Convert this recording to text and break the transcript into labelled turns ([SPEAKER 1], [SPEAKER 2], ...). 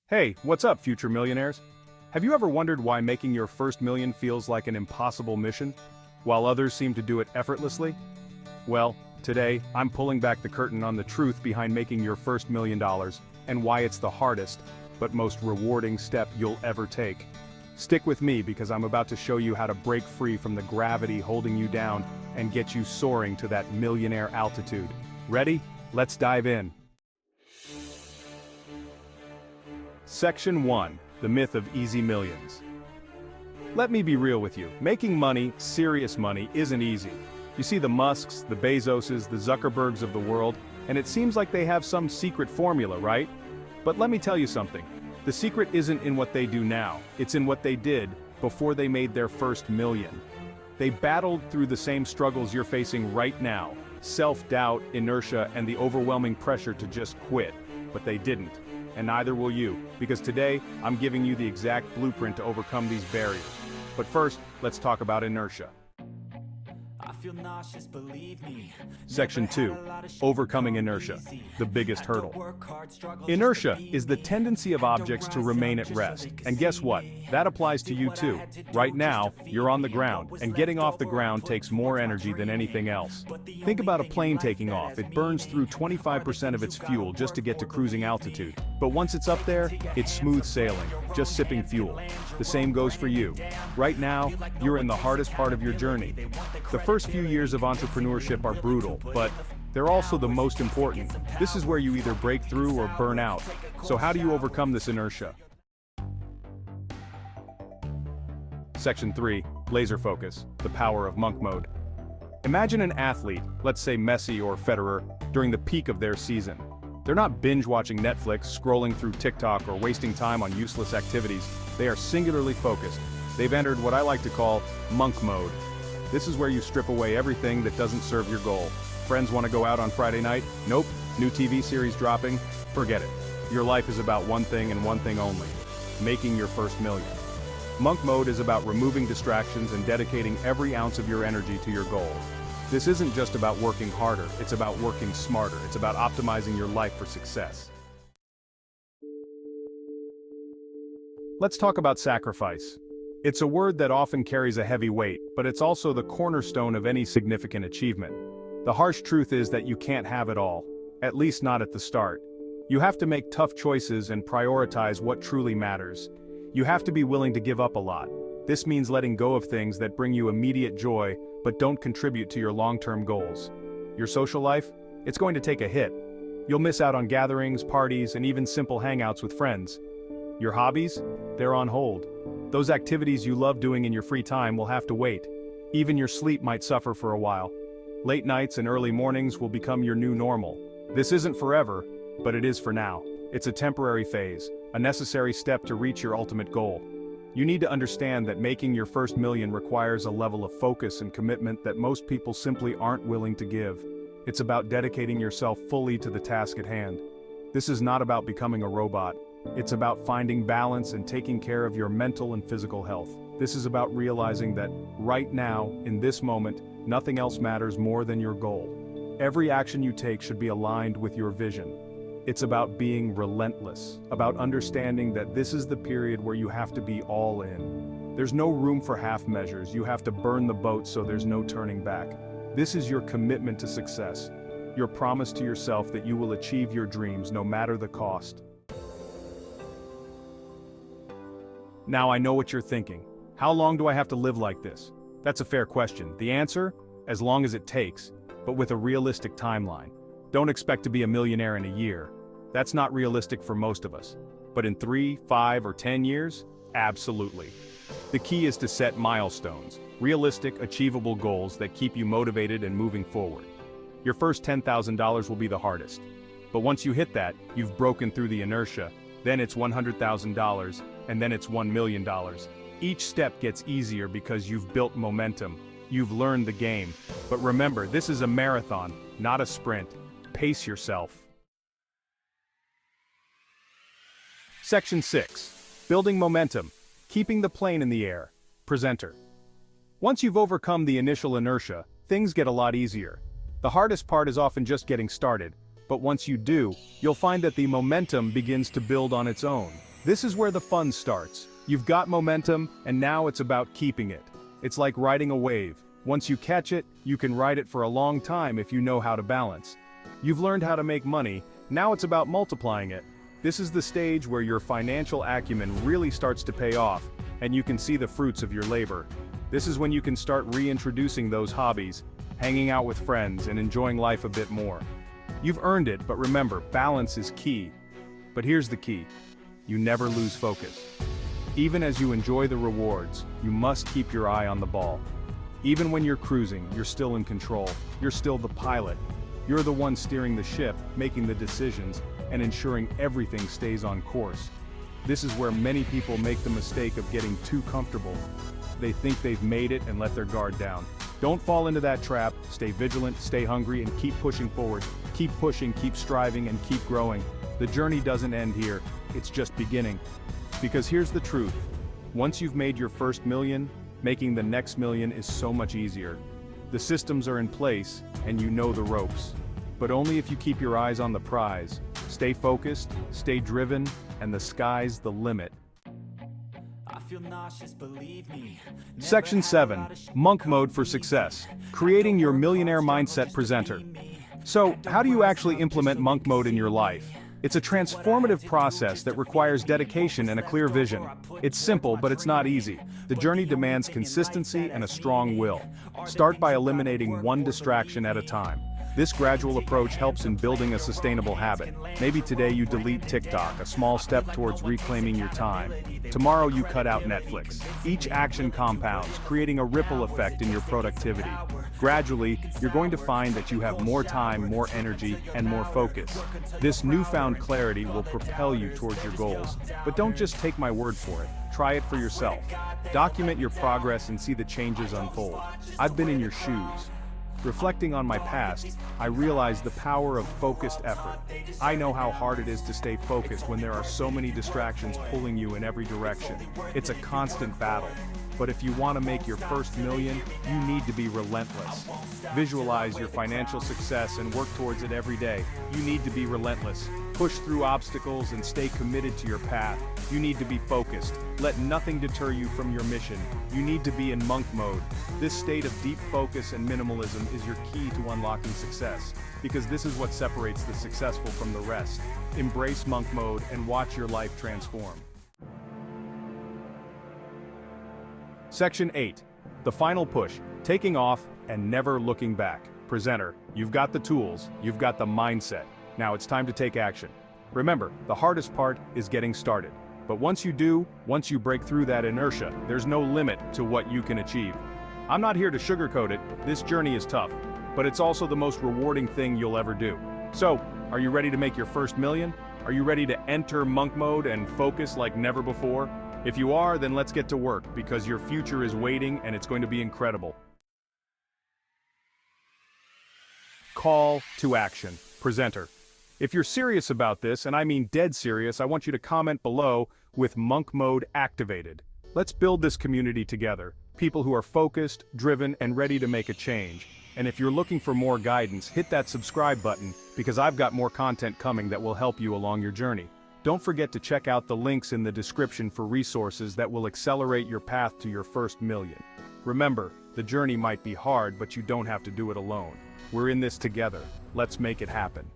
[SPEAKER 1] Hey, what's up, future millionaires? Have you ever wondered why making your first million feels like an impossible mission, while others seem to do it effortlessly? Well, today, I'm pulling back the curtain on the truth behind making your first $1 million, and why it's the hardest, but most rewarding step you'll ever take. Stick with me because I'm about to show you how to break free from the gravity holding you down and get you soaring to that millionaire altitude. Ready? Let's dive in. Section 1. The Myth of Easy Millions. Let me be real with you. Making money, serious money, isn't easy. You see the Musks, the Bezoses, the Zuckerbergs of the world, and it seems like they have some secret formula, right? But let me tell you something. The secret isn't in what they do now, it's in what they did before they made their first million. They battled through the same struggles you're facing right now: self-doubt, inertia, and the overwhelming pressure to just quit. But they didn't. And neither will you, because today, I'm giving you the exact blueprint to overcome these barriers. But first, let's talk about inertia. Section 2. Overcoming inertia, the biggest hurdle. Inertia is the tendency of objects to remain at rest, and guess what? That applies to you too. Right now, you're on the ground, and getting off the ground takes more energy than anything else. Think about a plane taking off. It burns through 25% of its fuel just to get to cruising altitude. But once it's up there, it's smooth sailing, just sipping fuel. The same goes for you. Right now, you're in the hardest part of your journey. The first few years of entrepreneurship are brutal, but they're also the most important. This is where you either break through or burn out. So how do you overcome this inertia? Section 3. Laser focus, the power of monk mode. Imagine an athlete, let's say Messi or Federer, during the peak of their season. They're not binge-watching Netflix, scrolling through TikTok, or wasting time on useless activities. They are singularly focused. They've entered what I like to call monk mode. This is where you strip away everything that doesn't serve your goal. Friends want to go out on Friday night? Nope. New TV series dropping? Forget it. Your life is about one thing and one thing only: making your first million. Monk mode is about removing distractions and dedicating every ounce of your energy to your goal. This isn't just about working harder, it's about working smarter. It's about optimizing your life for success. Let's talk about sacrifice. It's a word that often carries a heavy weight, but it's also the cornerstone of any significant achievement. The harsh truth is that you can't have it all, at least not at the start. You have to make tough choices and prioritize what truly matters. You have to be willing to give up a lot. This means letting go of things that bring you immediate joy, but don't contribute to your long-term goals. Your social life? It's going to take a hit. You'll miss out on gatherings, parties, and even simple hangouts with friends. Your hobbies? They're on hold. Those activities you love doing in your free time will have to wait. Even your sleep might suffer for a while. Late nights and early mornings will become your new normal. This isn't forever, but it is for now. It's a temporary phase, a necessary step to reach your ultimate goal. You need to understand that making your first million requires a level of focus and commitment that most people simply aren't willing to give. It's about dedicating yourself fully to the task at hand. This is not about becoming a robot. It's about finding balance and taking care of your mental and physical health. This is about realizing that, right now, in this moment, nothing else matters more than your goal. Every action you take should be aligned with your vision. It's about being relentless, about understanding that this is the period where you have to be all in. There's no room for half measures. You have to burn the boat so there's no turning back. This is your commitment to success, your promise to yourself that you will achieve your dreams no matter the cost. Now I know what you're thinking. How long do I have to live like this? That's a fair question. The answer? As long as it takes, but with a realistic timeline. Don't expect to be a millionaire in a year. That's not realistic for most of us. But in 3, 5, or 10 years? Absolutely. The key is to set milestones, realistic, achievable goals that keep you motivated and moving forward. Your first $10,000 will be the hardest. But once you hit that, you've broken through the inertia. Then it's $100,000, and then it's $1 million. Each step gets easier because you've built momentum. You've learned the game. But remember, this is a marathon, not a sprint. Pace yourself. Section 6. Building momentum. Keeping the plane in the air. Presenter. Once you've overcome the initial inertia, things get a lot easier. The hardest part is often just getting started, but once you do, you'll find that the momentum begins to build on its own. This is where the fun starts. You've got momentum, and now it's about keeping it. It's like riding a wave. Once you catch it, you can ride it for a long time if you know how to balance. You've learned how to make money, now it's about multiplying it. This is the stage where your financial acumen really starts to pay off, and you can see the fruits of your labor. This is when you can start reintroducing those hobbies, hanging out with friends, and enjoying life a bit more. You've earned it, but remember, balance is key. But here's the key. You never lose focus. Even as you enjoy the rewards, you must keep your eye on the ball. Even when you're cruising, you're still in control. You're still the pilot. You're the one steering the ship, making the decisions, and ensuring everything stays on course. This is where many people make the mistake of getting too comfortable. They think they've made it and let their guard down. Don't fall into that trap. Stay vigilant, stay hungry, and keep pushing forward. Keep pushing, keep striving, and keep growing. The journey doesn't end here, it's just beginning. Because here's the truth. Once you've made your first million, making the next million is so much easier. The systems are in place, and you know the ropes. But only if you keep your eyes on the prize. Stay focused, stay driven, and the sky's the limit. Section 7. Monk Mode for Success. Creating your Millionaire Mindset Presenter. So, how do you actually implement Monk Mode in your life? It's a transformative process that requires dedication and a clear vision. It's simple, but it's not easy. The journey demands consistency and a strong will. Start by eliminating one distraction at a time. This gradual approach helps in building a sustainable habit. Maybe today you delete TikTok, a small step towards reclaiming your time. Tomorrow you cut out Netflix. Each action compounds, creating a ripple effect in your productivity. Gradually, you're going to find that you have more time, more energy, and more focus. This newfound clarity will propel you towards your goals. But don't just take my word for it. Try it for yourself. Document your progress and see the changes unfold. I've been in your shoes. Reflecting on my past, I realized the power of focused effort. I know how hard it is to stay focused when there are so many distractions pulling you in every direction. It's a constant battle. But if you want to make your first million, you need to be relentless. Visualize your financial success and work towards it every day. You need to be relentless. Push through obstacles and stay committed to your path. You need to be focused. Let nothing deter you from your mission. You need to be in monk mode. This state of deep focus and minimalism is your key to unlocking success, because this is what separates the successful from the rest. Embrace monk mode and watch your life transform. Section 8. The final push, taking off and never looking back. Presenter, you've got the tools, you've got the mindset. Now it's time to take action. Remember, the hardest part is getting started. But once you do, once you break through that inertia, there's no limit to what you can achieve. I'm not here to sugarcoat it, this journey is tough, but it's also the most rewarding thing you'll ever do. So, are you ready to make your first million? Are you ready to enter monk mode and focus like never before? If you are, then let's get to work, because your future is waiting and it's going to be incredible. Call to action. Presenter. If you're serious about this, and I mean dead serious, I want you to comment below with monk mode activated. Let's build this community together. People who are focused, driven, and ready to make a change. And if you're looking for more guidance, hit that subscribe button, because I've got more content coming that will help you along your journey. Don't forget to check out the links in the description for resources that will accelerate your path to your first million. Remember, the journey might be hard, but you don't have to do it alone. We're in this together. Let's make it happen.